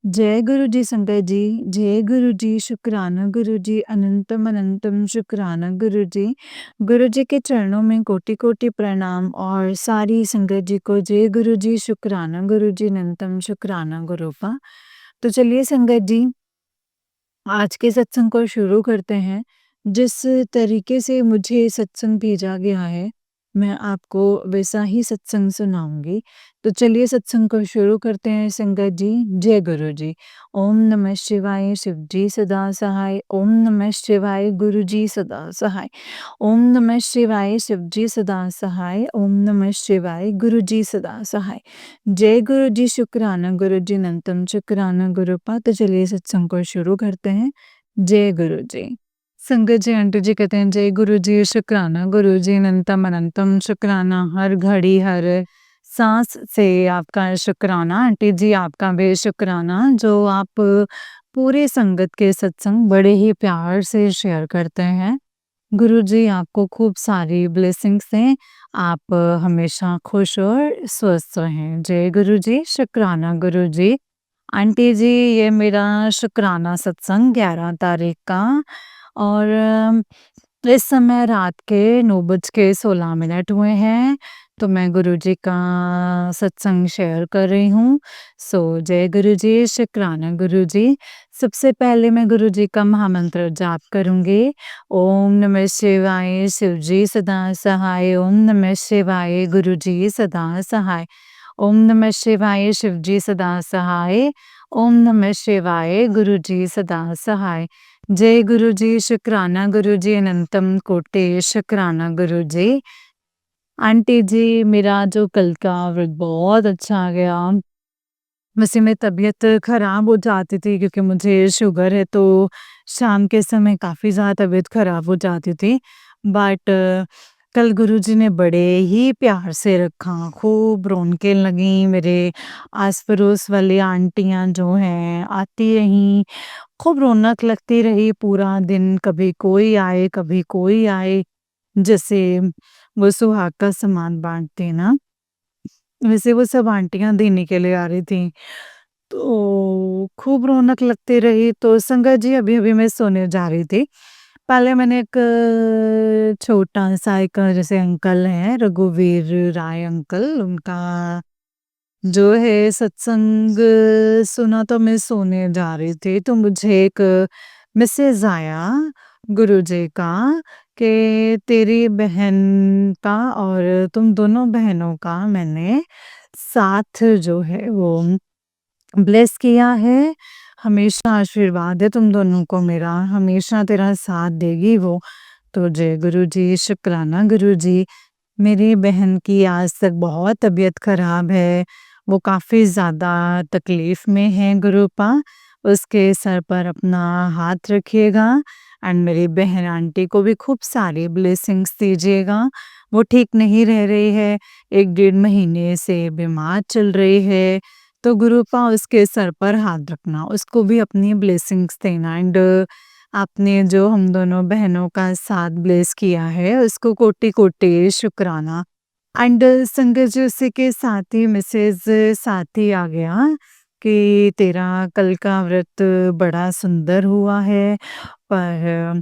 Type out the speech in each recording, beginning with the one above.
जय गुरु जी संगत जी। जय गुरु जी, शुक्राना गुरु जी, अनंतम अनंतम शुक्राना गुरु जी। गुरु जी के चरणों में कोटि कोटि प्रणाम और सारी संगत जी को जय गुरु जी, शुक्राना गुरु जी, अनंतम शुक्राना गुरु का। तो चलिए संगत जी, आज के सत्संग को शुरू करते हैं। जिस तरीके से मुझे सत्संग भेजा गया है, मैं आपको वैसा ही सत्संग सुनाऊँगी। तो चलिए सत्संग को शुरू करते हैं संगत जी। जय गुरु जी। ओम नमः शिवाय, शिव जी सदा सहाय। ओम नमः शिवाय, गुरु जी सदा सहाय। ओम नमः शिवाय, शिव जी सदा सहाय। ओम नमः शिवाय, गुरु जी सदा सहाय। जय गुरु जी, शुक्राना गुरु जी, अनंतम शुक्राना गुरु पा। तो चलिए सत्संग को शुरू करते हैं। जय गुरु जी। संगत जी, आंटी जी कहते हैं जय गुरु जी, शुक्राना गुरु जी, अनंतम अनंतम शुक्राना। हर घड़ी हर सांस से आपका शुक्राना। आंटी जी, आपका भी शुक्राना जो आप पूरे संगत के सत्संग बड़े ही प्यार से शेयर करते हैं। गुरु जी आपको खूब सारी ब्लेसिंग्स दें। आप हमेशा खुश और स्वस्थ रहें। जय गुरु जी, शुक्राना गुरु जी। आंटी जी, ये मेरा शुक्राना सत्संग 11 तारीख का और इस समय रात के 9:16 हुए हैं। तो मैं गुरु जी का सत्संग शेयर कर रही हूँ। सो जय गुरु जी, शुक्राना गुरु जी। सबसे पहले मैं गुरु जी का महामंत्र जाप करूँगी। ओम नमः शिवाय, शिव जी सदा सहाय। ओम नमः शिवाय, गुरु जी सदा सहाय। ओम नमः शिवाय, शिव जी सदा सहाय। ओम नमः शिवाय, गुरु जी सदा सहाय। जय गुरु जी, शुक्राना गुरु जी, अनंतम कोटि शुक्राना गुरु जी। आंटी जी, मेरा जो कल का व्रत बहुत अच्छा गया। वैसे मेरी तबीयत खराब हो जाती थी क्योंकि मुझे शुगर है, तो शाम के समय काफ़ी ज़्यादा तबीयत खराब हो जाती थी। बट कल गुरुजी ने बड़े ही प्यार से रखा, खूब रौनकें लगीं। मेरे आस-पड़ोस वाली आंटियाँ जो हैं आती रहीं, खूब रौनक लगती रही पूरा दिन। कभी कोई आए, कभी कोई आए, जैसे वो सुहाग का सामान बाँटते हैं ना, वैसे वो सब आंटियाँ देने के लिए आ रही थीं। तो खूब रौनक लगती रही। तो संगत जी, अभी-अभी मैं सोने जा रही थी। पहले मैंने एक छोटा-सा एक जैसे अंकल हैं, रघुवीर राय अंकल, उनका जो है सत्संग सुना। तो मैं सोने जा रही थी, तो मुझे एक मैसेज आया गुरुजी का कि तेरी बहन का और तुम दोनों बहनों का मैंने साथ जो है वो ब्लेस किया है। हमेशा आशीर्वाद है तुम दोनों को मेरा, हमेशा तेरा साथ देगी वो। तो जय गुरु जी, शुक्राना गुरु जी। मेरी बहन की आज तक बहुत तबीयत खराब है, वो काफ़ी ज़्यादा तकलीफ़ में है गुरुपा। उसके सर पर अपना हाथ रखिएगा एंड मेरी बहन आंटी को भी खूब सारी ब्लेसिंग्स दीजिएगा। वो ठीक नहीं रह रही है, 1 डेढ़ महीने से बीमार चल रही है। तो गुरुपा उसके सर पर हाथ रखना, उसको भी अपनी ब्लेसिंग्स देना एंड आपने जो हम दोनों बहनों का साथ ब्लेस किया है, उसको कोटि-कोटि शुक्राना। एंड संगत जी, उसी के साथ ही मैसेज साथ ही आ गया कि तेरा कल का व्रत बड़ा सुंदर हुआ है, पर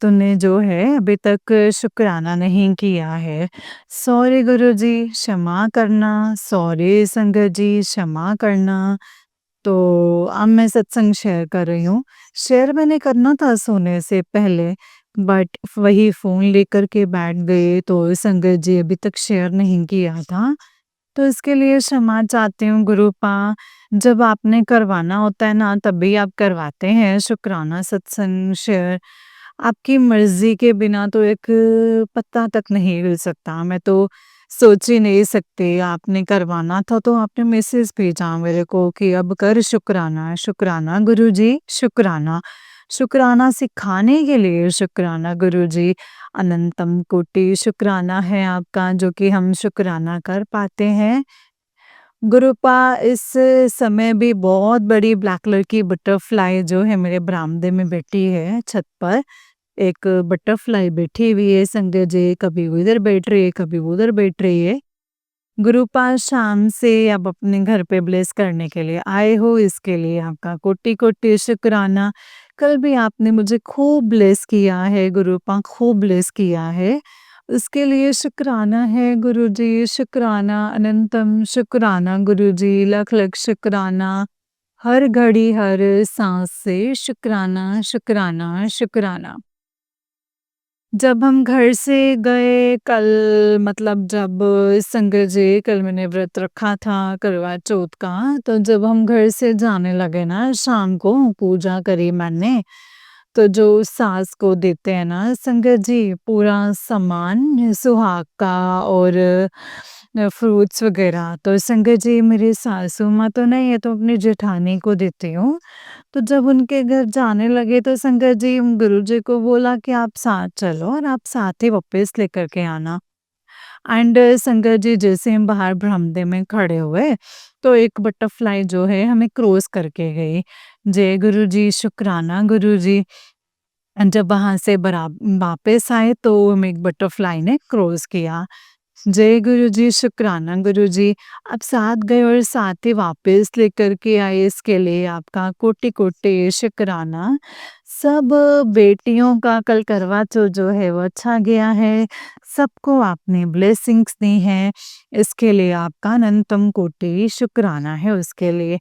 तूने जो है अभी तक शुक्राना नहीं किया है। सॉरी गुरुजी, क्षमा करना। सॉरी संगत जी, क्षमा करना। तो अब मैं सत्संग शेयर कर रही हूँ। शेयर मैंने करना था सोने से पहले, बट वही फ़ोन लेकर के बैठ गए, तो संगत जी अभी तक शेयर नहीं किया था। तो इसके लिए क्षमा चाहती हूँ गुरुपा। जब आपने करवाना होता है ना, तभी आप करवाते हैं शुक्राना सत्संग शेयर। आपकी मर्ज़ी के बिना तो एक पत्ता तक नहीं हिल सकता। मैं तो सोच ही नहीं सकती, आपने करवाना था तो आपने मैसेज भेजा मेरे को कि अब कर शुक्राना। शुक्राना गुरुजी, शुक्राना। शुक्राना सिखाने के लिए शुक्राना गुरुजी। अनंतम कोटि शुक्राना है आपका जो कि हम शुक्राना कर पाते हैं। गुरुपा, इस समय भी बहुत बड़ी ब्लैक कलर की बटरफ्लाई जो है मेरे बरामदे में बैठी है छत पर। एक बटरफ्लाई बैठी हुई है संगत जी, कभी उधर बैठ रही है, कभी उधर बैठ रही है। गुरुपाद शाम से आप अपने घर पे ब्लेस करने के लिए आए हो, इसके लिए आपका कोटि-कोटि शुक्राना। कल भी आपने मुझे खूब ब्लेस किया है गुरुपा, खूब ब्लेस किया है। उसके लिए शुक्राना है गुरुजी, शुक्राना अनंतम शुक्राना गुरुजी, लख-लख शुक्राना। हर घड़ी, हर साँस से शुक्राना, शुक्राना, शुक्राना। जब हम घर से गए कल, मतलब जब संगत जी, कल मैंने व्रत रखा था करवा चौथ का, तो जब हम घर से जाने लगे ना शाम को, पूजा करी मैंने, तो जो सास को देते हैं ना संगत जी पूरा सामान सुहाग का और फ्रूट्स वगैरह, तो संगत जी मेरी सासू माँ तो नहीं है, तो अपनी जेठानी को देती हूँ। तो जब उनके घर जाने लगे तो संगत जी गुरुजी को बोला कि आप साथ चलो और आप साथ ही वापस लेकर के आना। एंड संगत जी जैसे हम बाहर बरामदे में खड़े हुए, तो एक बटरफ्लाई जो है हमें क्रॉस करके गई। जय गुरुजी, शुक्राना गुरुजी। एंड जब वहाँ से वापस आए तो हमें एक बटरफ्लाई ने क्रॉस किया। जय गुरुजी, शुक्राना गुरुजी। आप साथ गए और साथ ही वापस लेकर के आए, इसके लिए आपका कोटि-कोटि शुक्राना। सब बेटियों का कल करवा चौथ जो है वो अच्छा गया है। सबको आपने ब्लेसिंग्स दी हैं, इसके लिए आपका अनंतम कोटि शुक्राना है उसके लिए।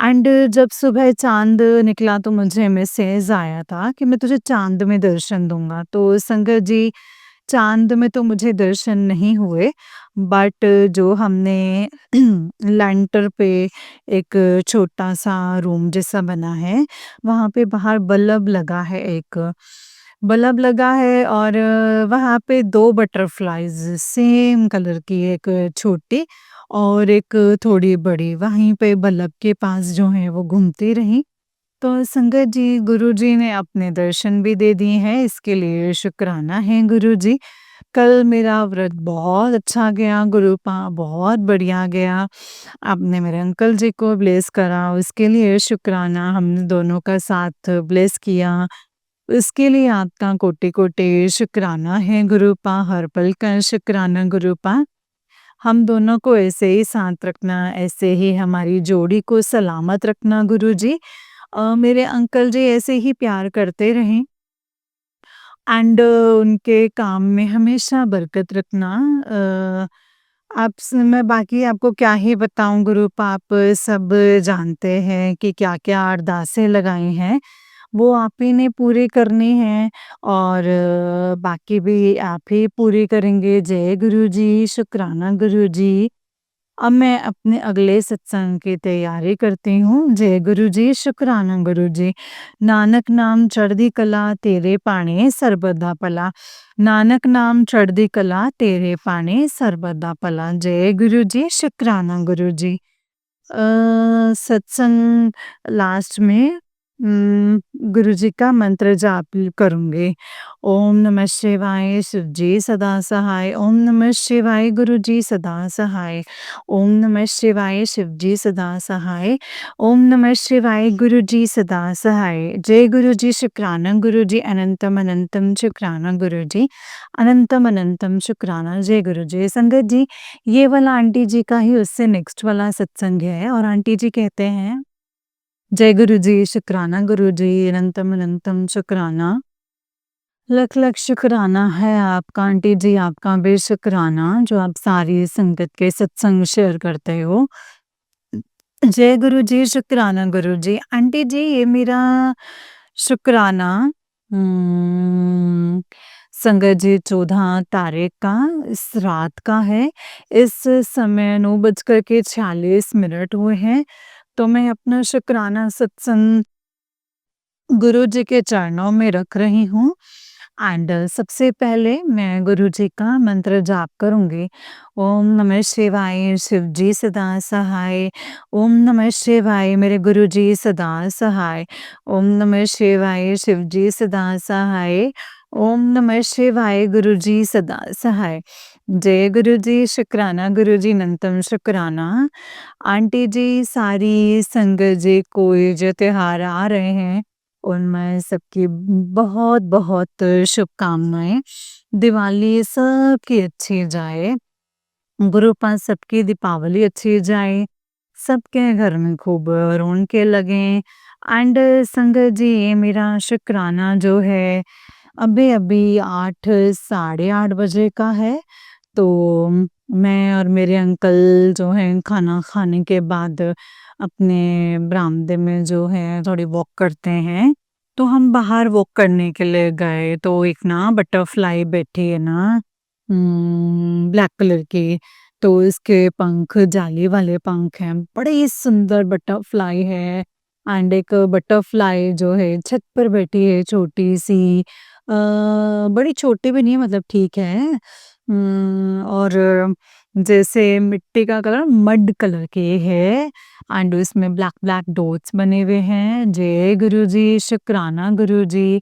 एंड जब सुबह चाँद निकला तो मुझे मैसेज आया था कि मैं तुझे चाँद में दर्शन दूँगा। तो संगत जी चाँद में तो मुझे दर्शन नहीं हुए, बट जो हमने लैंटर पे एक छोटा-सा रूम जैसा बना है, वहाँ पे बाहर बल्ब लगा है एक। बल्ब लगा है और वहाँ पे 2 बटरफ्लाइज़ सेम कलर की, एक छोटी और एक थोड़ी बड़ी, वहीं पे बल्ब के पास जो है वो घूमती रहीं। तो संगत जी, गुरुजी ने अपने दर्शन भी दे दिए हैं, इसके लिए शुक्राना है गुरुजी। कल मेरा व्रत बहुत अच्छा गया, गुरुपा बहुत बढ़िया गया। आपने मेरे अंकल जी को ब्लेस करा, उसके लिए शुक्राना, हमने दोनों का साथ ब्लेस किया, उसके लिए आपका कोटि-कोटि शुक्राना है गुरुपा, हर पल का शुक्राना गुरुपा। हम दोनों को ऐसे ही साथ रखना, ऐसे ही हमारी जोड़ी को सलामत रखना गुरुजी। मेरे अंकल जी ऐसे ही प्यार करते रहें एंड उनके काम में हमेशा बरकत रखना। मैं बाकी आपको क्या ही बताऊं गुरुप, आप सब जानते हैं कि क्या-क्या अरदासें लगाई हैं, वो आप ही ने पूरी करनी है और बाकी भी आप ही पूरी करेंगे। जय गुरु जी, शुक्राना गुरु जी। अब मैं अपने अगले सत्संग की तैयारी करती हूँ। जय गुरु जी, शुक्राना गुरु जी। नानक नाम चढ़दी कला तेरे पाणे सर्बदा भला। नानक नाम चढ़दी कला तेरे पाणे सर्बदा भला। जय गुरु जी, शुक्राना गुरु जी। सत्संग लास्ट में गुरुजी का मंत्र जाप करूँगी। ओम नमः शिवाय, शिव जी सदा सहाय। ओम नमः शिवाय, गुरु जी सदा सहाय। ओम नमः शिवाय, शिव जी सदा सहाय। ओम नमः शिवाय, गुरु जी सदा सहाय। जय गुरु जी, शुक्राना गुरु जी, अनंतम अनंतम शुक्राना गुरु जी, अनंतम अनंतम शुक्राना। जय गुरु जी। संगत जी, ये वाला आंटी जी का ही उससे नेक्स्ट वाला सत्संग है और आंटी जी कहते हैं, जय गुरु जी, शुक्राना गुरु जी, अनंतम अनंतम शुक्राना। लख लख शुक्राना है आपका आंटी जी, आपका भी शुक्राना जो आप सारी संगत के सत्संग शेयर करते हो। जय गुरु जी, शुक्राना गुरु जी। आंटी जी ये मेरा शुक्राना हम्म, संगत जी 14 तारीख का इस रात का है। इस समय 9:46 हुए हैं। तो मैं अपना शुक्राना सत्संग गुरु जी के चरणों में रख रही हूँ एंड सबसे पहले मैं गुरु जी का मंत्र जाप करूँगी। ओम नमः शिवाय, शिव जी सदा सहाय। ओम नमः शिवाय, मेरे गुरु जी सदा सहाय। ओम नमः शिवाय, शिव जी सदा सहाय। ओम नमः शिवाय, गुरु जी सदा सहाय। जय गुरु जी, शुक्राना गुरु जी, अनंतम शुक्राना। आंटी जी, सारी संगत जी को ये जो त्योहार आ रहे हैं उनमें सबकी बहुत-बहुत शुभकामनाएँ। दिवाली सबकी अच्छी जाए। गुरुपा सबकी दीपावली अच्छी जाए, सबके घर में खूब रौनकें लगें। एंड संगत जी ये मेरा शुक्राना जो है अभी-अभी 8 साढ़े 8 बजे का है। तो मैं और मेरे अंकल जो हैं खाना खाने के बाद अपने बरामदे में जो है थोड़ी वॉक करते हैं। तो हम बाहर वॉक करने के लिए गए तो एक ना बटरफ्लाई बैठी है ना ब्लैक कलर की। तो इसके पंख जाली वाले पंख हैं, बड़े ही सुंदर बटरफ्लाई है। एंड एक बटरफ्लाई जो है छत पर बैठी है छोटी-सी। बड़ी छोटी भी नहीं है मतलब ठीक है। और जैसे मिट्टी का कलर मड कलर के है एंड उसमें ब्लैक ब्लैक डॉट्स बने हुए हैं। जय गुरुजी, शुक्राना गुरुजी।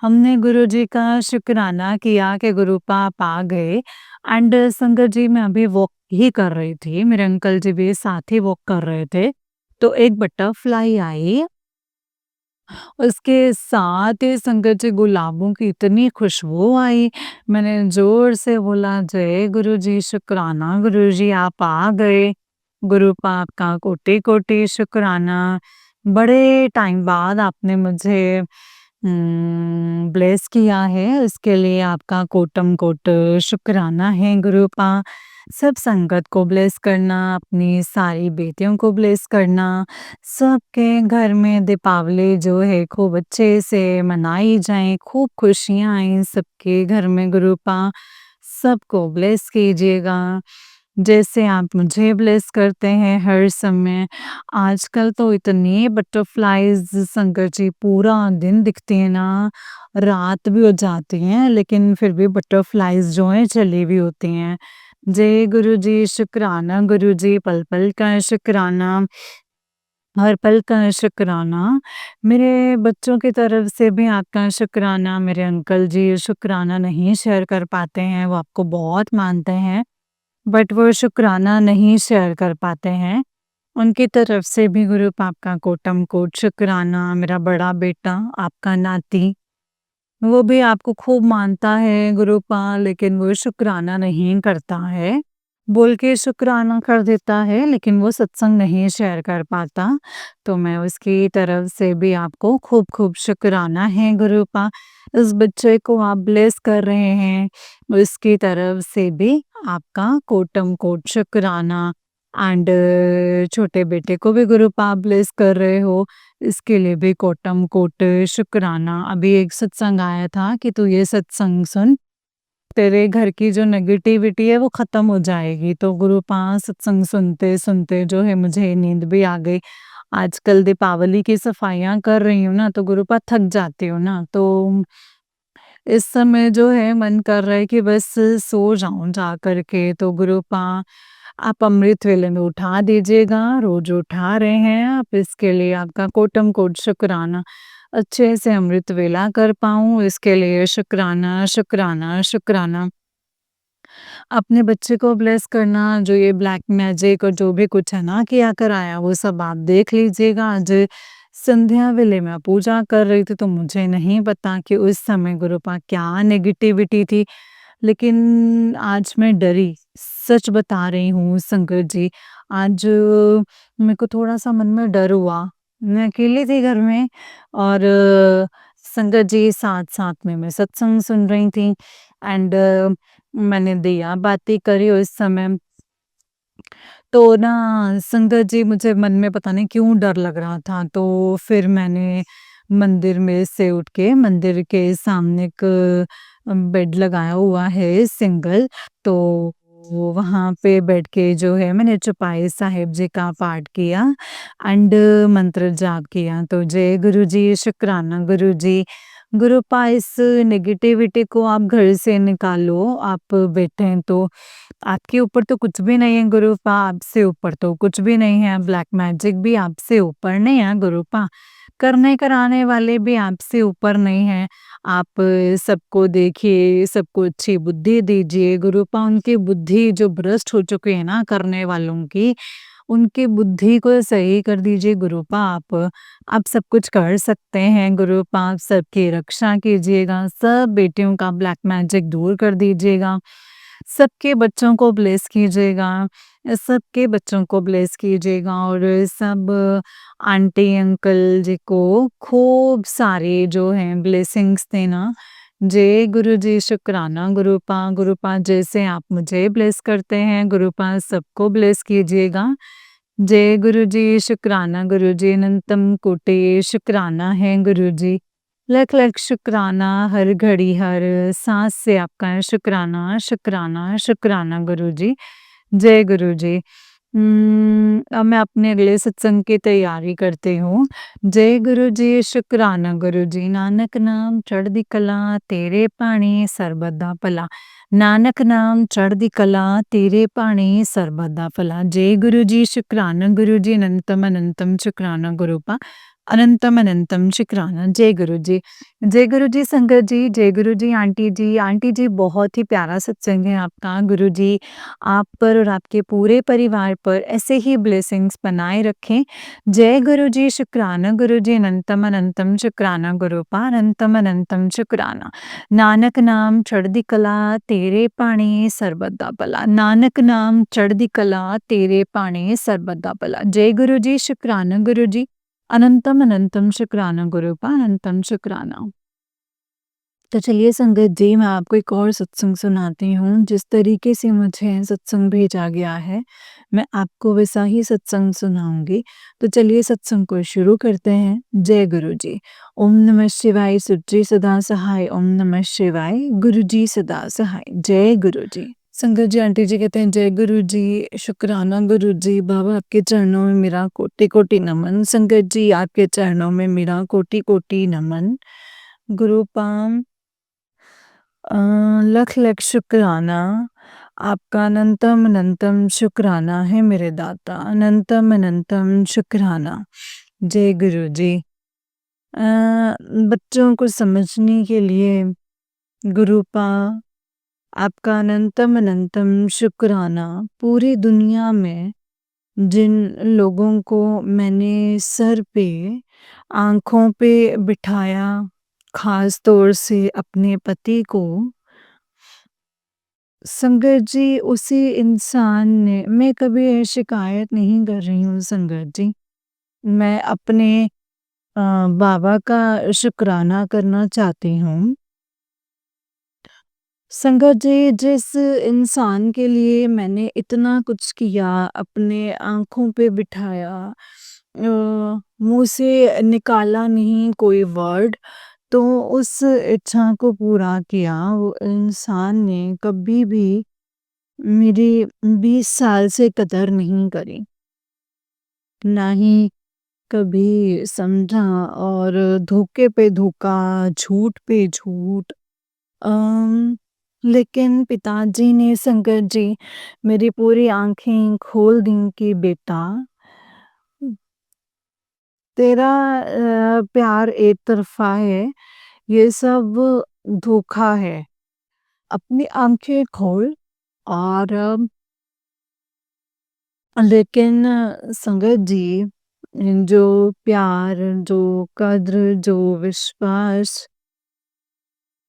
हमने गुरुजी का शुक्राना किया कि गुरु आप आ गए। एंड संगत जी मैं अभी वॉक ही कर रही थी, मेरे अंकल जी भी साथ ही वॉक कर रहे थे। तो एक बटरफ्लाई आई, उसके साथ ही संगत जी गुलाबों की इतनी खुशबू आई, मैंने ज़ोर से बोला जय गुरुजी, शुक्राना गुरुजी आप आ गए। गुरु पाक का कोटि-कोटि शुक्राना। बड़े टाइम बाद आपने मुझे ब्लेस किया है, उसके लिए आपका कोटम-कोट शुक्राना है गुरुपा। सब संगत को ब्लेस करना, अपनी सारी बेटियों को ब्लेस करना, सबके घर में दीपावली जो है खूब अच्छे से मनाई जाए, खूब खुशियाँ आएँ सबके घर में गुरुपा। सबको ब्लेस कीजिएगा, जैसे आप मुझे ब्लेस करते हैं हर समय। आजकल तो इतनी बटरफ्लाइज़ संगत जी पूरा दिन दिखती हैं ना, रात भी हो जाती हैं लेकिन फिर भी बटरफ्लाइज़ जो हैं चली हुई होती हैं। जय गुरुजी, शुक्राना गुरुजी, पल-पल का शुक्राना, हर पल का शुक्राना। मेरे बच्चों की तरफ से भी आपका शुक्राना, मेरे अंकल जी शुक्राना नहीं शेयर कर पाते हैं, वो आपको बहुत मानते हैं, बट वो शुक्राना नहीं शेयर कर पाते हैं। उनकी तरफ से भी गुरु पाप का कोटम-कोट शुक्राना। मेरा बड़ा बेटा, आपका नाती, वो भी आपको खूब मानता है गुरुपा, लेकिन वो शुक्राना नहीं करता है। बोल के शुक्राना कर देता है, लेकिन वो सत्संग नहीं शेयर कर पाता। तो मैं उसकी तरफ से भी आपको खूब-खूब शुक्राना है गुरुपा। इस बच्चे को आप ब्लेस कर रहे हैं, उसकी तरफ से भी आपका कोटम-कोट शुक्राना। एंड छोटे बेटे को भी गुरुपा आप ब्लेस कर रहे हो, इसके लिए भी कोटम-कोट शुक्राना। अभी एक सत्संग आया था कि तू ये सत्संग सुन, तेरे घर की जो नेगेटिविटी है वो ख़त्म हो जाएगी। तो गुरुपा सत्संग सुनते-सुनते जो है मुझे नींद भी आ गई। आजकल दीपावली की सफाइयाँ कर रही हूँ ना, तो गुरुपा थक जाती हूँ ना, तो इस समय जो है मन कर रहा है कि बस सो जाऊँ जा कर के। तो गुरुपा आप अमृत वेले में उठा दीजिएगा, रोज़ उठा रहे हैं आप, इसके लिए आपका कोटम-कोट शुक्राना। अच्छे से अमृत वेला कर पाऊँ, इसके लिए शुक्राना, शुक्राना, शुक्राना। अपने बच्चे को ब्लेस करना, जो ये ब्लैक मैजिक और जो भी कुछ है ना किया कराया, वो सब आप देख लीजिएगा। आज संध्या वेले मैं पूजा कर रही थी, तो मुझे नहीं पता कि उस समय गुरुपा क्या नेगेटिविटी थी, लेकिन आज मैं डरी, सच बता रही हूँ संगत जी। आज मेरे को थोड़ा-सा मन में डर हुआ। मैं अकेली थी घर में और संगत जी साथ-साथ में मैं सत्संग सुन रही थी एंड मैंने दिया बाती करी उस समय। तो ना संगत जी मुझे मन में पता नहीं क्यों डर लग रहा था, तो फिर मैंने मंदिर में से उठ के मंदिर के सामने एक बेड लगाया हुआ है सिंगल, तो वहाँ पे बैठ के जो है मैंने चौपाई साहिब जी का पाठ किया एंड मंत्र जाप किया। तो जय गुरुजी, शुक्राना गुरुजी। गुरुपा इस नेगेटिविटी को आप घर से निकालो, आप बैठे हैं तो आपके ऊपर तो कुछ भी नहीं है गुरुपा, आपसे ऊपर तो कुछ भी नहीं है, ब्लैक मैजिक भी आपसे ऊपर नहीं है गुरुपा, करने कराने वाले भी आपसे ऊपर नहीं हैं। आप सबको देखिए, सबको अच्छी बुद्धि दीजिए गुरुपा, उनकी बुद्धि जो भ्रष्ट हो चुकी है ना करने वालों की, उनकी बुद्धि को सही कर दीजिए गुरुपा आप। आप सब कुछ कर सकते हैं गुरुपा, आप सबकी रक्षा कीजिएगा, सब बेटियों का ब्लैक मैजिक दूर कर दीजिएगा। सबके बच्चों को ब्लेस कीजिएगा, सबके बच्चों को ब्लेस कीजिएगा और सब आंटी अंकल जी को खूब सारे जो हैं ब्लेसिंग्स देना। जय गुरु जी, शुक्राना गुरुपा, गुरुपा जैसे आप मुझे ब्लेस करते हैं, गुरुपा सबको ब्लेस कीजिएगा। जय गुरु जी, शुक्राना गुरु जी, अनंतम कोटि शुक्राना है गुरु जी। लख लख शुक्राना हर घड़ी हर सांस से आपका शुक्राना शुक्राना शुक्राना गुरु जी। जय गुरु जी। अब मैं अपने अगले सत्संग की तैयारी करती हूँ। जय गुरु जी, शुक्राना गुरु जी, नानक नाम चढ़दी कला तेरे पाणी सरबत दा भला। नानक नाम चढ़दी कला तेरे पाणी सरबत दा भला। जय गुरु जी, शुक्राना गुरु जी, अनंतम अनंतम शुक्राना गुरुपा, अनंतम अनंतम शुक्राना। जय गुरु जी। जय गुरु जी संगत जी, जय गुरु जी आंटी जी। आंटी जी बहुत ही प्यारा सत्संग है आपका। गुरु जी आप पर और आपके पूरे परिवार पर ऐसे ही ब्लेसिंग्स बनाए रखें। जय गुरु जी, शुक्राना गुरु जी, अनंतम अनंतम शुक्राना गुरुपा, अनंतम अनंतम शुक्राना। नानक नाम चढ़दी कला तेरे पाणी सरबत दा भला। नानक नाम चढ़दी कला तेरे पाणी सरबत दा भला। जय गुरु जी, शुक्राना गुरु जी, अनंतम अनंतम शुक्राना गुरुपा, अनंतम शुक्राना। तो चलिए संगत जी, मैं आपको एक और सत्संग सुनाती हूँ। जिस तरीके से मुझे सत्संग भेजा गया है, मैं आपको वैसा ही सत्संग सुनाऊँगी। तो चलिए सत्संग को शुरू करते हैं। जय गुरु जी। ओम नमः शिवाय, सुरजी सदा सहाय, ओम नमः शिवाय, गुरु जी सदा सहाय। जय गुरु जी। संगत जी आंटी जी कहते हैं जय गुरु जी, शुक्राना गुरु जी, बाबा आपके चरणों में मेरा कोटि कोटि नमन। संगत जी आपके चरणों में मेरा कोटि कोटि नमन। गुरु पाम लख लख शुक्राना, आपका अनंतम अनंतम शुक्राना है मेरे दाता, अनंतम अनंतम शुक्राना। जय गुरु जी। अ, बच्चों को समझने के लिए गुरुपा आपका अनंतम अनंतम शुक्राना। पूरी दुनिया में जिन लोगों को मैंने सर पे, आँखों पे बिठाया, ख़ास तौर से अपने पति को, संगत जी उसी इंसान ने, मैं कभी शिकायत नहीं कर रही हूँ संगत जी। मैं अपने बाबा का शुक्राना करना चाहती हूँ। संगत जी जिस इंसान के लिए मैंने इतना कुछ किया, अपने आँखों पे बिठाया, मुँह से निकाला नहीं कोई वर्ड, तो उस इच्छा को पूरा किया। वो इंसान ने कभी भी मेरी 20 साल से कदर नहीं करी, ना ही कभी समझा, और धोखे पे धोखा, झूठ पे झूठ। अम, लेकिन पिताजी ने संगत जी मेरी पूरी आंखें खोल दी कि बेटा तेरा प्यार एक तरफा है, ये सब धोखा है। अपनी आंखें खोल और लेकिन संगत जी जो प्यार, जो कद्र, जो विश्वास,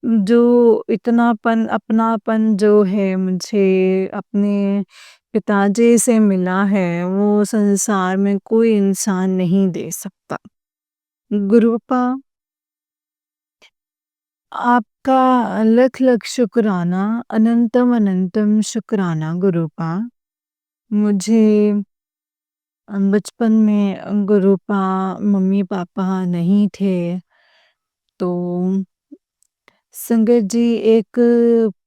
जो इतनापन, अपनापन जो है मुझे अपने पिताजी से मिला है, वो संसार में कोई इंसान नहीं दे सकता। गुरुपा आपका लख लख शुक्राना, अनंतम अनंतम शुक्राना गुरुपा। मुझे बचपन में गुरुपा मम्मी पापा नहीं थे, तो संगत जी एक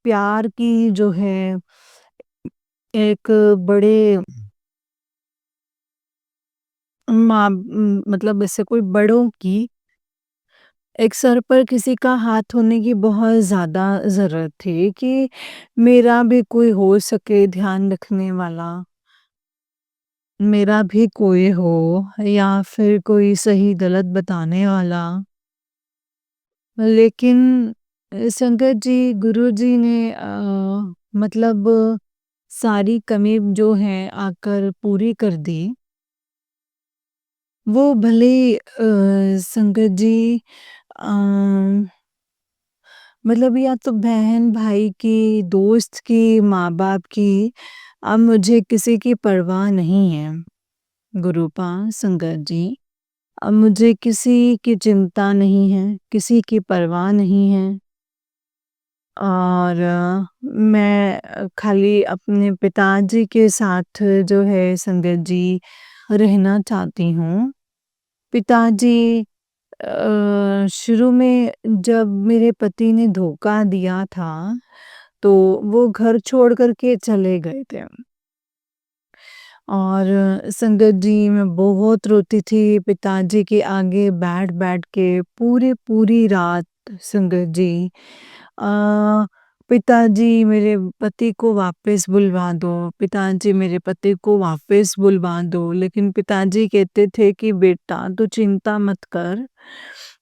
प्यार की जो है, एक बड़े मतलब ऐसे कोई बड़ों की, एक सर पर किसी का हाथ होने की बहुत ज़्यादा ज़रूरत थी कि मेरा भी कोई हो सके ध्यान रखने वाला, मेरा भी कोई हो, या फिर कोई सही गलत बताने वाला। लेकिन संगत जी गुरुजी ने मतलब सारी कमी जो है आकर पूरी कर दी। वो भले संगत जी अ, मतलब या तो बहन भाई की, दोस्त की, माँ-बाप की, अब मुझे किसी की परवाह नहीं है, गुरुपा संगत जी। अब मुझे किसी की चिंता नहीं है, किसी की परवाह नहीं है और मैं खाली अपने पिताजी के साथ जो है संगत जी रहना चाहती हूँ। पिताजी शुरू में जब मेरे पति ने धोखा दिया था, तो वो घर छोड़ कर के चले गए थे। और संगत जी मैं बहुत रोती थी पिताजी के आगे बैठ-बैठ के पूरी रात संगत जी। अ, पिताजी मेरे पति को वापस बुलवा दो, पिताजी मेरे पति को वापस बुलवा दो, लेकिन पिताजी कहते थे कि बेटा तू चिंता मत कर,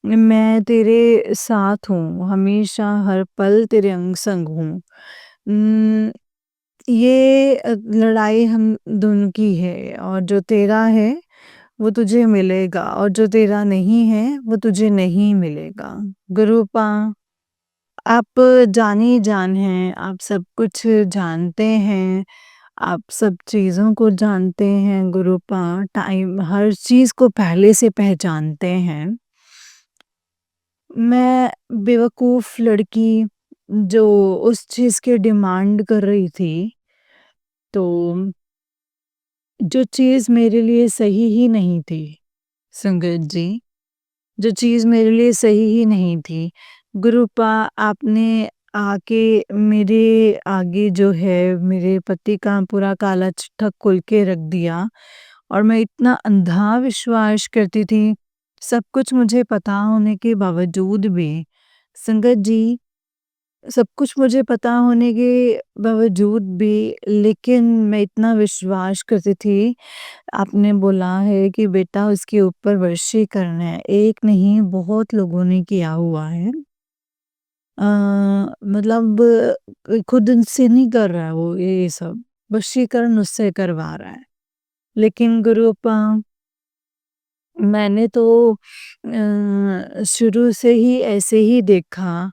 मैं तेरे साथ हूँ, हमेशा हर पल तेरे अंग-संग हूँ। ये लड़ाई हम दोनों की है और जो तेरा है वो तुझे मिलेगा और जो तेरा नहीं है वो तुझे नहीं मिलेगा। गुरुपा आप जानी जान हैं, आप सब कुछ जानते हैं, आप सब चीज़ों को जानते हैं गुरुपा, टाइम हर चीज़ को पहले से पहचानते हैं। मैं बेवकूफ़ लड़की जो उस चीज़ की डिमांड कर रही थी, तो जो चीज़ मेरे लिए सही ही नहीं थी, संगत जी, जो चीज़ मेरे लिए सही ही नहीं थी। गुरुपा आपने आके मेरे आगे जो है मेरे पति का पूरा काला चिट्ठा खोल के रख दिया और मैं इतना अंधा विश्वास करती थी, सब कुछ मुझे पता होने के बावजूद भी। संगत जी सब कुछ मुझे पता होने के बावजूद भी लेकिन मैं इतना विश्वास करती थी, आपने बोला है कि बेटा उसके ऊपर वशीकरण है, एक नहीं बहुत लोगों ने किया हुआ है। अ, मतलब खुद से नहीं कर रहा है वो ये सब, वशीकरण उससे करवा रहा है। लेकिन गुरुपा मैंने तो शुरू से ही ऐसे ही देखा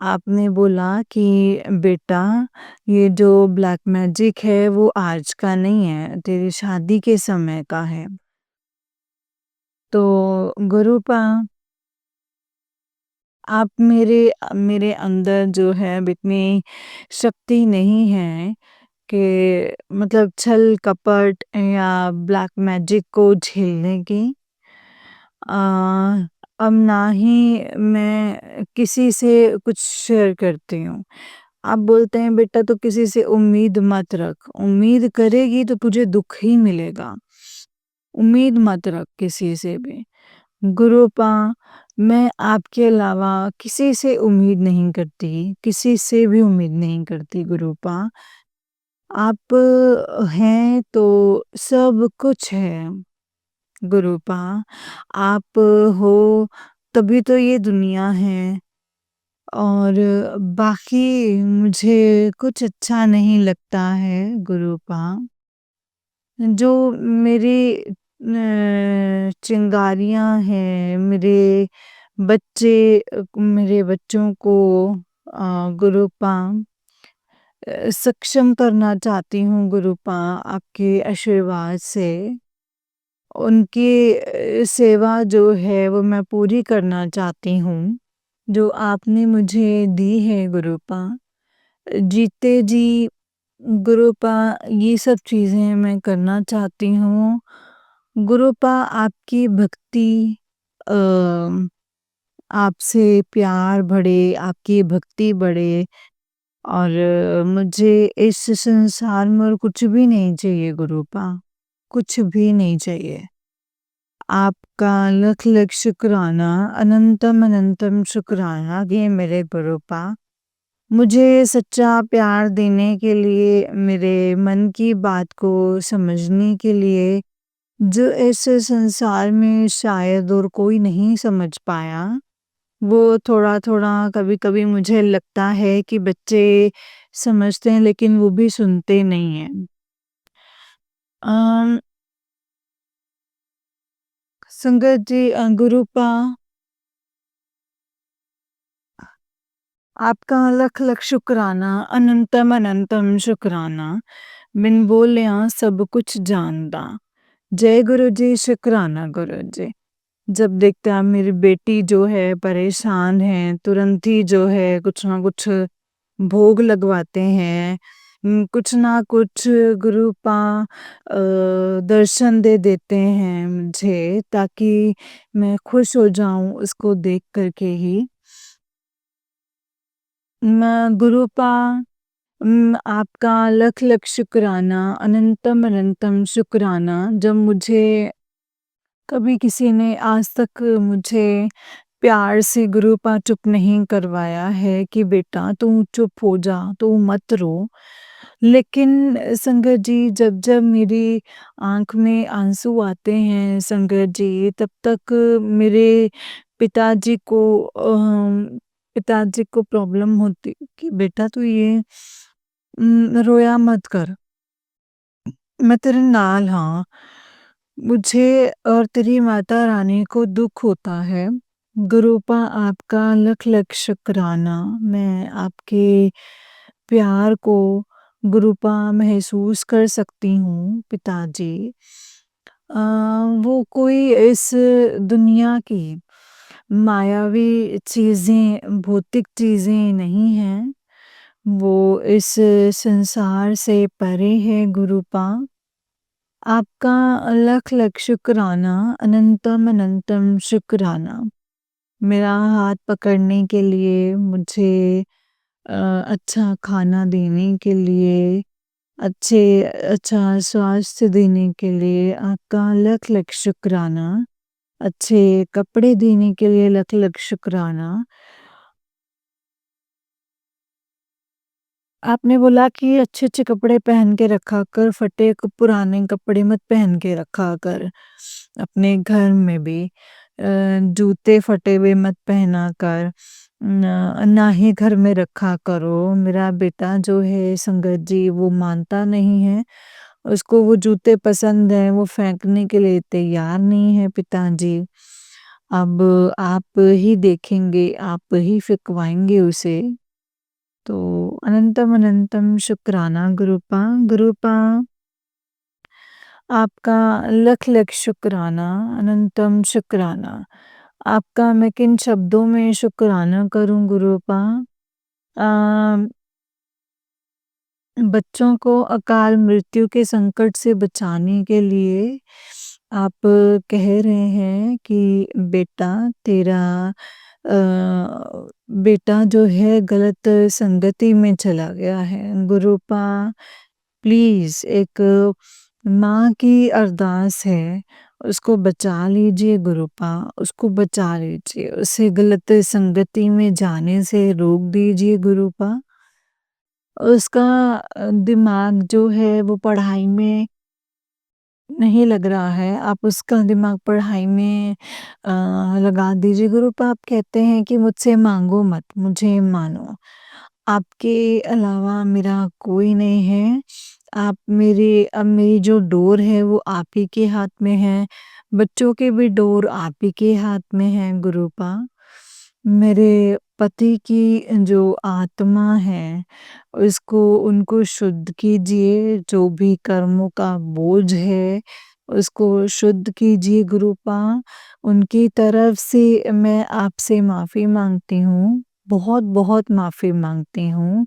आपने बोला कि बेटा ये जो ब्लैक मैजिक है वो आज का नहीं है, तेरी शादी के समय का है। तो गुरुपा आप मेरे अंदर जो है अब इतनी शक्ति नहीं है कि मतलब छल कपट या ब्लैक मैजिक को झेलने की। अ, अब ना ही मैं किसी से कुछ शेयर करती हूँ। आप बोलते हैं बेटा तू किसी से उम्मीद मत रख, उम्मीद करेगी तो तुझे दुःख ही मिलेगा। उम्मीद मत रख किसी से भी। गुरुपा मैं आपके अलावा किसी से उम्मीद नहीं करती, किसी से भी उम्मीद नहीं करती गुरुपा। आप हैं तो सब कुछ है गुरुपा। आप हो तभी तो ये दुनिया है और बाकी मुझे कुछ अच्छा नहीं लगता है गुरुपा। जो मेरी चिंगारियाँ हैं, मेरे बच्चों को गुरुपा सक्षम करना चाहती हूँ गुरुपा आपके आशीर्वाद से। उनकी सेवा जो है वो मैं पूरी करना चाहती हूँ, जो आपने मुझे दी है गुरुपा। जीते जी गुरुपा ये सब चीज़ें मैं करना चाहती हूँ। गुरुपा आपकी भक्ति अ, आपसे प्यार बढ़े, आपकी भक्ति बढ़े और मुझे इस संसार में और कुछ भी नहीं चाहिए गुरुपा, कुछ भी नहीं चाहिए। आपका लख-लख शुक्राना, अनंतम-अनंतम शुक्राना कि मेरे गुरुपा मुझे सच्चा प्यार देने के लिए, मेरे मन की बात को समझने के लिए, जो इस संसार में शायद और कोई नहीं समझ पाया, वो थोड़ा-थोड़ा कभी-कभी मुझे लगता है कि बच्चे समझते हैं लेकिन वो भी सुनते नहीं हैं। अम, संगत जी गुरुपा आपका लख लख शुक्राना, अनंतम अनंतम शुक्राना, बिन बोलियां सब कुछ जानदा। जय गुरु जी, शुक्राना गुरु जी। जब देखता है मेरी बेटी जो है परेशान है, तुरंत ही जो है कुछ ना कुछ भोग लगवाते हैं। कुछ ना कुछ गुरुपा दर्शन दे देते हैं मुझे, ताकि मैं खुश हो जाऊं उसको देख करके ही। गुरुपा आपका लख लख शुक्राना, अनंतम अनंतम शुक्राना। जब मुझे कभी किसी ने आज तक मुझे प्यार से गुरुपा चुप नहीं करवाया है कि बेटा तू चुप हो जा, तू मत रो। लेकिन संगत जी, जब जब मेरी आंख में आंसू आते हैं संगत जी, तब तक मेरे पिताजी को पिताजी को प्रॉब्लम होती कि बेटा तू ये रोया मत कर, मैं तेरे नाल हाँ। मुझे और तेरी माता रानी को दुख होता है। गुरुपा आपका लख लख शुक्राना। मैं आपके प्यार को गुरुपा महसूस कर सकती हूँ पिताजी। अ, वो कोई इस दुनिया की मायावी चीज़ें, भौतिक चीज़ें नहीं हैं। वो इस संसार से परे है गुरुपा। आपका लख लख शुक्राना, अनंतम अनंतम शुक्राना। मेरा हाथ पकड़ने के लिए, मुझे अच्छा खाना देने के लिए, अच्छा स्वास्थ्य देने के लिए आपका लख लख शुक्राना। अच्छे कपड़े देने के लिए लख लख शुक्राना। आपने बोला कि अच्छे-अच्छे कपड़े पहन के रखा कर, फटे पुराने कपड़े मत पहन के रखा कर अपने घर में भी। जूते फटे हुए मत पहना कर, ना ही घर में रखा करो। मेरा बेटा जो है संगत जी, वो मानता नहीं है। उसको वो जूते पसंद हैं, वो फेंकने के लिए तैयार नहीं है पिताजी। अब आप ही देखेंगे, आप ही फिकवाएंगे उसे। तो अनंतम अनंतम शुक्राना गुरुपा। गुरुपा आपका लख लख शुक्राना, अनंतम शुक्राना। आपका मैं किन शब्दों में शुक्राना करूं गुरुपा। अ, बच्चों को अकाल मृत्यु के संकट से बचाने के लिए आप कह रहे हैं कि बेटा तेरा बेटा जो है गलत संगति में चला गया है। गुरुपा प्लीज़, एक माँ की अरदास है, उसको बचा लीजिए गुरुपा, उसको बचा लीजिए, उसे गलत संगति में जाने से रोक दीजिए गुरुपा। उसका दिमाग जो है वो पढ़ाई में नहीं लग रहा है, आप उसका दिमाग पढ़ाई में लगा दीजिए गुरुपा। आप कहते हैं कि मुझसे माँगो मत, मुझे मानो। आपके अलावा मेरा कोई नहीं है। आप मेरे अब मेरी जो डोर है वो आप ही के हाथ में है। बच्चों की भी डोर आप ही के हाथ में है गुरुपा। मेरे पति की जो आत्मा है, उसको उनको शुद्ध कीजिए, जो भी कर्मों का बोझ है, उसको शुद्ध कीजिए गुरुपा। उनकी तरफ से मैं आपसे माफ़ी माँगती हूँ, बहुत-बहुत माफ़ी माँगती हूँ।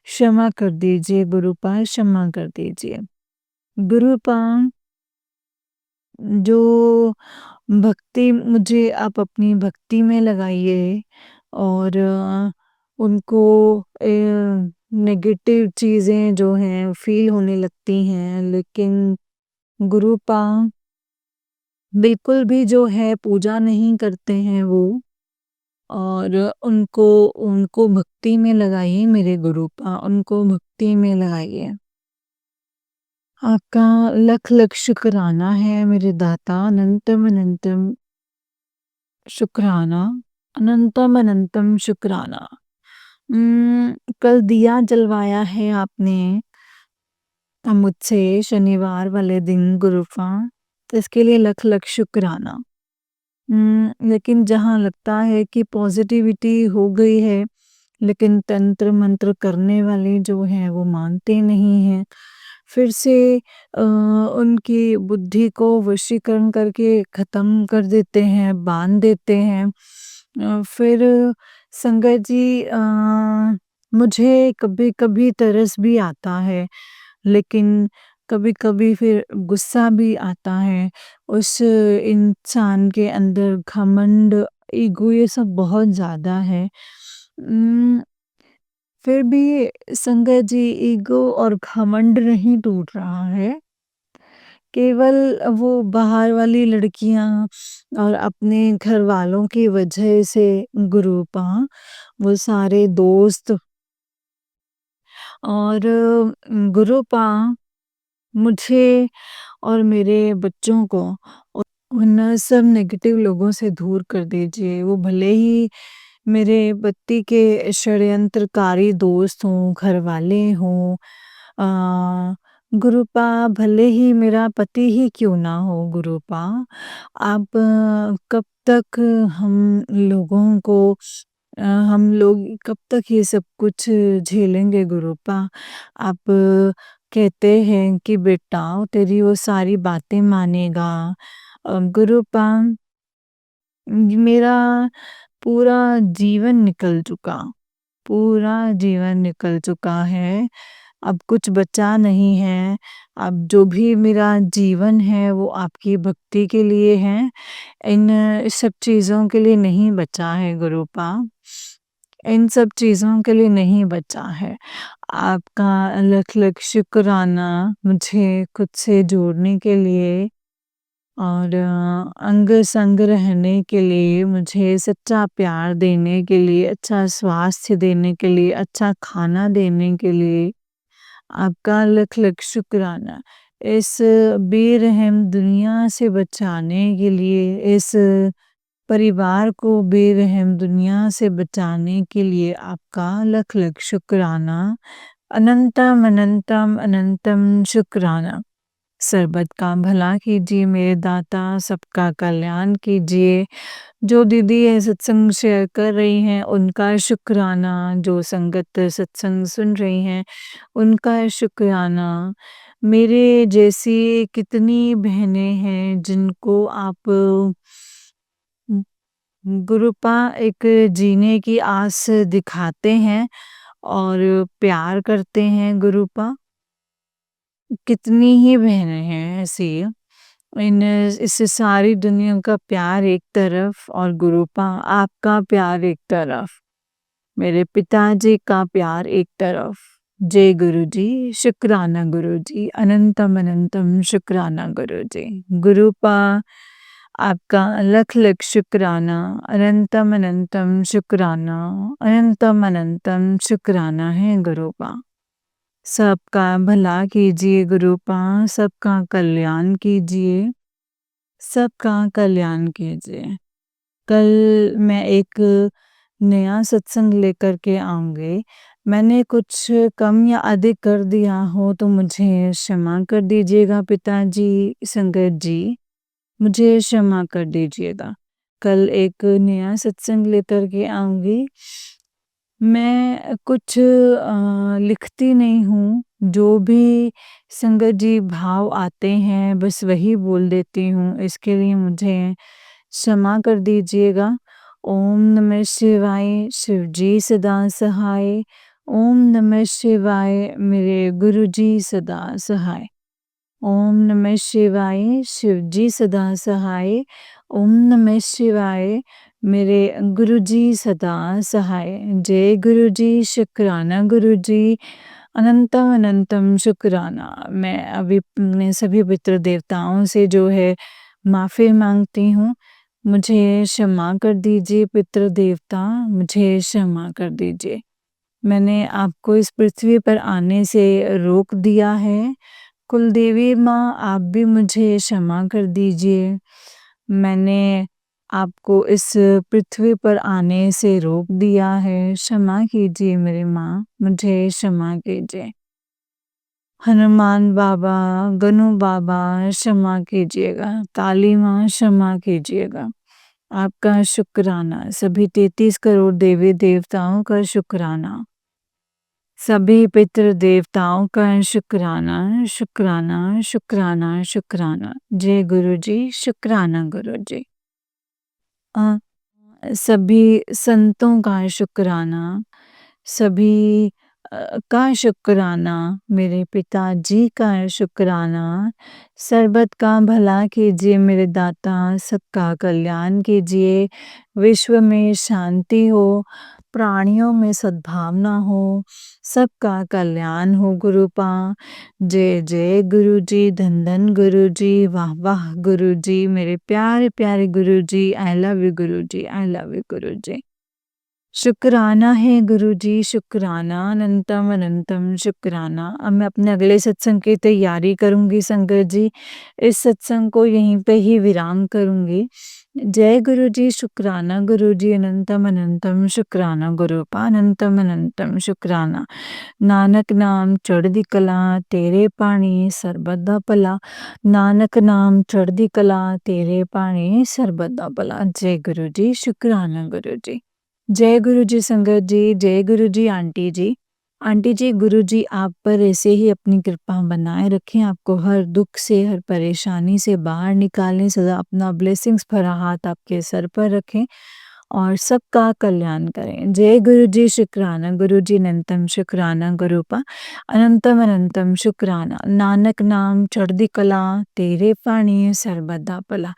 क्षमा कर दीजिए गुरुपा, क्षमा कर दीजिए। गुरुपा, जो भक्ति मुझे आप अपनी भक्ति में लगाइए और उनको नेगेटिव चीज़ें जो हैं फ़ील होने लगती हैं, लेकिन गुरुपा बिल्कुल भी जो है पूजा नहीं करते हैं वो, और उनको उनको भक्ति में लगाइए मेरे गुरुपा, उनको भक्ति में लगाइए। आपका लख लख शुक्राना है मेरे दाता, अनंतम अनंतम शुक्राना, अनंतम अनंतम शुक्राना। कल दिया जलवाया है आपने मुझसे शनिवार वाले दिन गुरुपा, तो इसके लिए लख लख शुक्राना। लेकिन जहाँ लगता है कि पॉजिटिविटी हो गई है, लेकिन तंत्र मंत्र करने वाले जो हैं वो मानते नहीं हैं। फिर से उनकी बुद्धि को वशीकरण करके ख़त्म कर देते हैं, बाँध देते हैं। फिर संगत जी, मुझे कभी-कभी तरस भी आता है, लेकिन कभी-कभी फिर गुस्सा भी आता है। उस इंसान के अंदर घमंड, ईगो ये सब बहुत ज़्यादा है। उम, फिर भी संगत जी, ईगो और घमंड नहीं टूट रहा है। केवल वो बाहर वाली लड़कियाँ और अपने घरवालों की वजह से गुरूपा, वो सारे दोस्त और गुरूपा मुझे और मेरे बच्चों को उन सब नेगेटिव लोगों से दूर कर दीजिए। वो भले ही मेरे पति के षड्यंत्रकारी दोस्त हों, घरवाले हों, अ, गुरूपा भले ही मेरा पति ही क्यों ना हो गुरूपा, आप कब तक हम लोगों को हम लोग कब तक ये सब कुछ झेलेंगे गुरूपा? आप कहते हैं कि बेटा तेरी वो सारी बातें मानेगा। गुरूपा, मेरा पूरा जीवन निकल चुका, पूरा जीवन निकल चुका है। अब कुछ बचा नहीं है। अब जो भी मेरा जीवन है वो आपकी भक्ति के लिए है। इन सब चीज़ों के लिए नहीं बचा है गुरूपा। इन सब चीज़ों के लिए नहीं बचा है। आपका लख-लख शुक्राना मुझे खुद से जोड़ने के लिए और अंग-संग रहने के लिए, मुझे सच्चा प्यार देने के लिए, अच्छा स्वास्थ्य देने के लिए, अच्छा खाना देने के लिए आपका लख-लख शुक्राना। इस बेरहम दुनिया से बचाने के लिए, इस परिवार को बेरहम दुनिया से बचाने के लिए आपका लख-लख शुक्राना। अनंतम, अनंतम, अनंतम शुक्राना। सर्बत का भला कीजिए मेरे दाता, सबका कल्याण कीजिए। जो दीदी ये सत्संग शेयर कर रही हैं उनका शुक्राना, जो संगत सत्संग सुन रही हैं उनका शुक्राना। मेरे जैसी कितनी बहनें हैं जिनको आप गुरूपा एक जीने की आस दिखाते हैं और प्यार करते हैं गुरूपा। कितनी ही बहनें हैं ऐसी, इन इस सारी दुनिया का प्यार एक तरफ और गुरूपा आपका प्यार एक तरफ, मेरे पिताजी का प्यार एक तरफ। जय गुरुजी, शुक्राना गुरुजी, अनंतम अनंतम शुक्राना गुरुजी। गुरूपा आपका लख लख शुक्राना, अनंतम अनंतम शुक्राना, अनंतम अनंतम शुक्राना है गुरूपा। सबका भला कीजिए गुरूपा, सबका कल्याण कीजिए, सबका कल्याण कीजिए। कल मैं एक नया सत्संग लेकर के आऊँगी। मैंने कुछ कम या अधिक कर दिया हो तो मुझे क्षमा कर दीजिएगा पिताजी, संगत जी, मुझे क्षमा कर दीजिएगा। कल एक नया सत्संग लेकर के आऊँगी। मैं कुछ लिखती नहीं हूँ, जो भी संगत जी भाव आते हैं बस वही बोल देती हूँ, इसके लिए मुझे क्षमा कर दीजिएगा। ओम नमः शिवाय, शिव जी सदा सहाय। ओम नमः शिवाय, मेरे गुरुजी सदा सहाय। ओम नमः शिवाय, शिव जी सदा सहाय। ओम नमः शिवाय, मेरे गुरुजी सदा सहाय। जय गुरुजी, शुक्राना गुरुजी, अनंतम अनंतम शुक्राना। मैं अभी अपने सभी पितृ देवताओं से जो है माफ़ी मांगती हूँ। मुझे क्षमा कर दीजिए पितृ देवता, मुझे क्षमा कर दीजिए। मैंने आपको इस पृथ्वी पर आने से रोक दिया है। कुलदेवी माँ, आप भी मुझे क्षमा कर दीजिए। मैंने आपको इस पृथ्वी पर आने से रोक दिया है। क्षमा कीजिए मेरी माँ, मुझे क्षमा कीजिए। हनुमान बाबा, गनू बाबा, क्षमा कीजिएगा। काली माँ, क्षमा कीजिएगा। आपका शुक्राना। सभी 33 करोड़ देवी देवताओं का शुक्राना। सभी पितृ देवताओं का शुक्राना, शुक्राना, शुक्राना, शुक्राना। जय गुरु जी, शुक्राना गुरु जी। अ, सभी संतों का शुक्राना, सभी का शुक्राना, मेरे पिताजी का शुक्राना। सर्बत का भला कीजिए मेरे दाता, सबका कल्याण कीजिए, विश्व में शांति हो, प्राणियों में सद्भावना हो, सबका कल्याण हो गुरुपा। जय जय गुरु जी, धन धन गुरु जी, वाह वाह गुरु जी, मेरे प्यारे प्यारे गुरु जी, I love you Guru ji, I love you गुरु जी। शुक्राना है गुरु जी, शुक्राना, अनंतम अनंतम शुक्राना। अब मैं अपने अगले सत्संग की तैयारी करूंगी संगत जी, इस सत्संग को यहीं पे ही विराम करूंगी। जय गुरु जी, शुक्राना गुरु जी, अनंतम अनंतम शुक्राना गुरुपा, अनंतम अनंतम शुक्राना। नानक नाम चढ़दी कला, तेरे पानी सरबत दा भला। नानक नाम चढ़दी कला, तेरे पानी सरबत दा भला। जय गुरु जी, शुक्राना गुरु जी। जय गुरु जी संगत जी, जय गुरु जी आंटी जी। आंटी जी, गुरु जी आप पर ऐसे ही अपनी कृपा बनाए रखें, आपको हर दुख से, हर परेशानी से बाहर निकालें, सदा अपना ब्लेसिंग्स भरा हाथ आपके सर पर रखें और सबका कल्याण करें। जय गुरु जी, शुक्राना गुरु जी, अनंतम शुक्राना गुरुपा, अनंतम अनंतम शुक्राना। नानक नाम चढ़दी कला, तेरे पानी सरबत दा भला।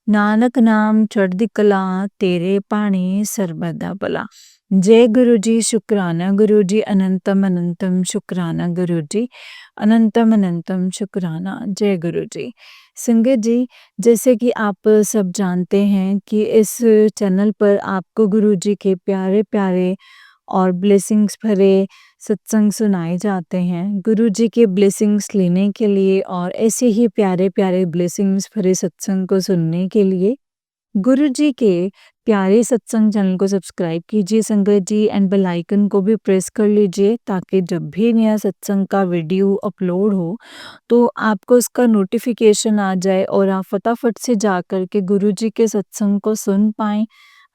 नानक नाम चढ़दी कला, तेरे पानी सरबत दा भला। जय गुरु जी, शुक्राना गुरु जी, अनंतम अनंतम शुक्राना गुरु जी, अनंतम अनंतम शुक्राना। जय गुरु जी। संगत जी, जैसे कि आप सब जानते हैं कि इस चैनल पर आपको गुरु जी के प्यारे प्यारे और ब्लेसिंग्स भरे सत्संग सुनाए जाते हैं। गुरु जी के ब्लेसिंग्स लेने के लिए और ऐसे ही प्यारे प्यारे ब्लेसिंग्स भरे सत्संग को सुनने के लिए गुरु जी के प्यारे सत्संग चैनल को सब्सक्राइब कीजिए संगत जी, एंड बेल आइकन को भी प्रेस कर लीजिए ताकि जब भी नया सत्संग का वीडियो अपलोड हो तो आपको उसका नोटिफिकेशन आ जाए और आप फटाफट से जा कर के गुरु जी के सत्संग को सुन पाएँ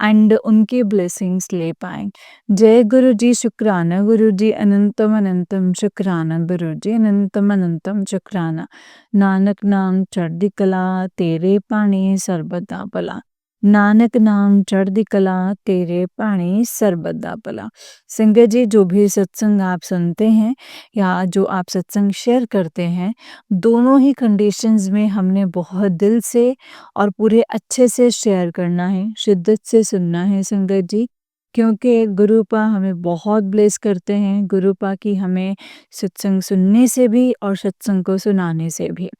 एंड उनके ब्लेसिंग्स ले पाएँ। जय गुरु जी, शुक्राना गुरु जी, अनंतम अनंतम शुक्राना गुरु जी, अनंतम अनंतम शुक्राना। नानक नाम चढ़दी कला, तेरे पानी सरबत दा भला। नानक नाम चढ़दी कला, तेरे पानी सरबत दा भला। संगत जी, जो भी सत्संग आप सुनते हैं या जो आप सत्संग शेयर करते हैं, दोनों ही कंडीशंस में हमने बहुत दिल से और पूरे अच्छे से शेयर करना है, शिद्दत से सुनना है संगत जी, क्योंकि गुरुपा हमें बहुत ब्लेस करते हैं, गुरुपा की हमें सत्संग सुनने से भी और सत्संग को सुनाने से भी,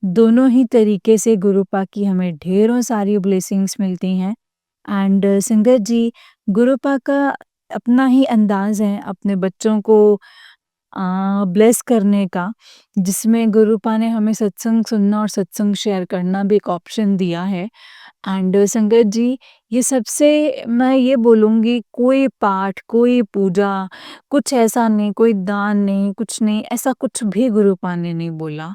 दोनों ही तरीके से गुरुपा की हमें ढेरों सारी ब्लेसिंग्स मिलती हैं। एंड संगत जी, गुरुपा का अपना ही अंदाज़ है अपने बच्चों को ब्लेस करने का, जिसमें गुरुपा ने हमें सत्संग सुनना और सत्संग शेयर करना भी एक ऑप्शन दिया है। एंड संगत जी, ये सबसे मैं ये बोलूँगी, कोई पाठ, कोई पूजा, कुछ ऐसा नहीं, कोई दान नहीं, कुछ नहीं, ऐसा कुछ भी गुरुपा ने नहीं बोला।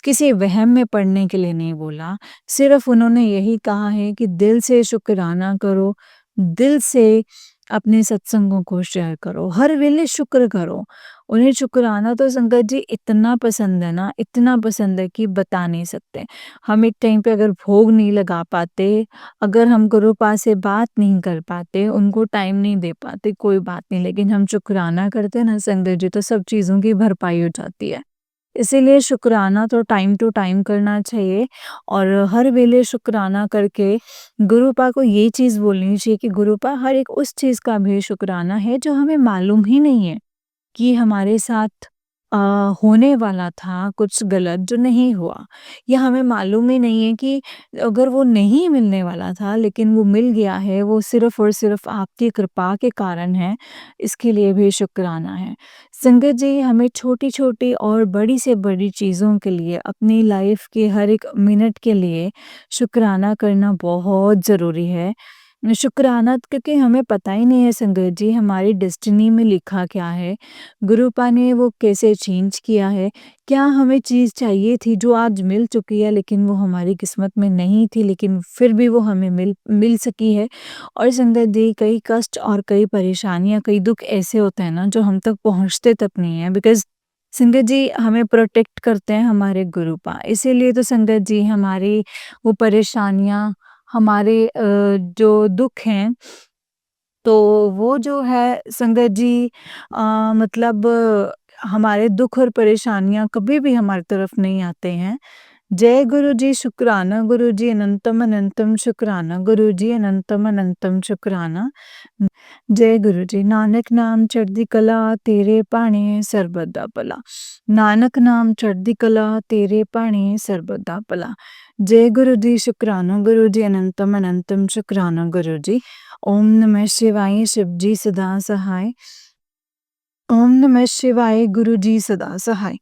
किसी वहम में पड़ने के लिए नहीं बोला, सिर्फ़ उन्होंने यही कहा है कि दिल से शुक्राना करो, दिल से अपने सत्संगों को शेयर करो, हर वेले शुक्र करो। उन्हें शुक्राना तो संगत जी इतना पसंद है ना, इतना पसंद है कि बता नहीं सकते। हम एक टाइम पे अगर भोग नहीं लगा पाते, अगर हम गुरुपा से बात नहीं कर पाते, उनको टाइम नहीं दे पाते, कोई बात नहीं, लेकिन हम शुक्राना करते हैं ना संगत जी, तो सब चीज़ों की भरपाई हो जाती है। इसीलिए शुक्राना तो टाइम टू टाइम करना चाहिए और हर वेले शुक्राना करके गुरुपा को ये चीज़ बोलनी चाहिए कि गुरुपा, हर एक उस चीज़ का भी शुक्राना है जो हमें मालूम ही नहीं है कि हमारे साथ होने वाला था कुछ गलत जो नहीं हुआ, या हमें मालूम ही नहीं है कि अगर वो नहीं मिलने वाला था लेकिन वो मिल गया है, वो सिर्फ़ और सिर्फ़ आपकी कृपा के कारण है, इसके लिए भी शुक्राना है। संगत जी, हमें छोटी-छोटी और बड़ी से बड़ी चीज़ों के लिए, अपनी लाइफ़ के हर एक मिनट के लिए शुक्राना करना बहुत ज़रूरी है। शुक्राना क्योंकि हमें पता ही नहीं है संगत जी हमारी डेस्टिनी में लिखा क्या है, गुरुपा ने वो कैसे चेंज किया है, क्या हमें चीज़ चाहिए थी जो आज मिल चुकी है लेकिन वो हमारी किस्मत में नहीं थी लेकिन फिर भी वो हमें मिल मिल सकी है। और संगत जी कई कष्ट और कई परेशानियाँ, कई दुःख ऐसे होते हैं ना जो हम तक पहुँचते तक नहीं है बिकॉज़ संगत जी हमें प्रोटेक्ट करते हैं हमारे गुरुपा। इसीलिए तो संगत जी हमारी वो परेशानियाँ हमारे जो दुःख हैं, तो वो जो है संगत जी मतलब हमारे दुःख और परेशानियाँ कभी भी हमारी तरफ नहीं आते हैं। जय गुरु जी, शुक्राना गुरु जी, अनंतम अनंतम शुक्राना गुरु जी, अनंतम अनंतम शुक्राना। जय गुरु जी, नानक नाम चढ़दी कला तेरे भाਣੇ ਸਰਬਤ ਦਾ ਭਲਾ। नानक नाम चढ़दी कला तेरे भाਣੇ ਸਰਬਤ ਦਾ ਭਲਾ। जय गुरु जी, शुक्राना गुरु जी, अनंतम अनंतम शुक्राना गुरु जी। ओम नमः शिवाय, शिव जी सदा सहाय। ओम नमः शिवाय, गुरु जी सदा सहाय।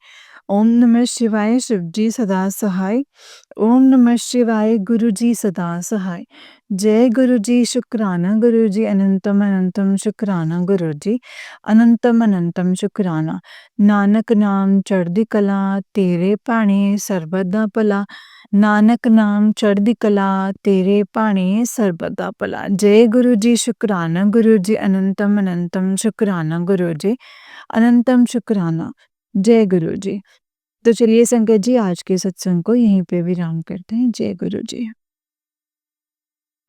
ओम नमः शिवाय, शिव जी सदा सहाय। ओम नमः शिवाय, गुरु जी सदा सहाय। जय गुरु जी, शुक्राना गुरु जी, अनंतम अनंतम शुक्राना गुरु जी, अनंतम अनंतम शुक्राना। नानक नाम चढ़दी कला तेरे भाਣੇ ਸਰਬਤ ਦਾ ਭਲਾ। नानक नाम चढ़दी कला तेरे भाਣੇ ਸਰਬਤ ਦਾ ਭਲਾ। जय गुरु जी, शुक्राना गुरु जी, अनंतम अनंतम शुक्राना गुरु जी, अनंतम शुक्राना। जय गुरु जी। तो चलिए संगत जी आज के सत्संग को यहीं पे विराम करते हैं। जय गुरु जी।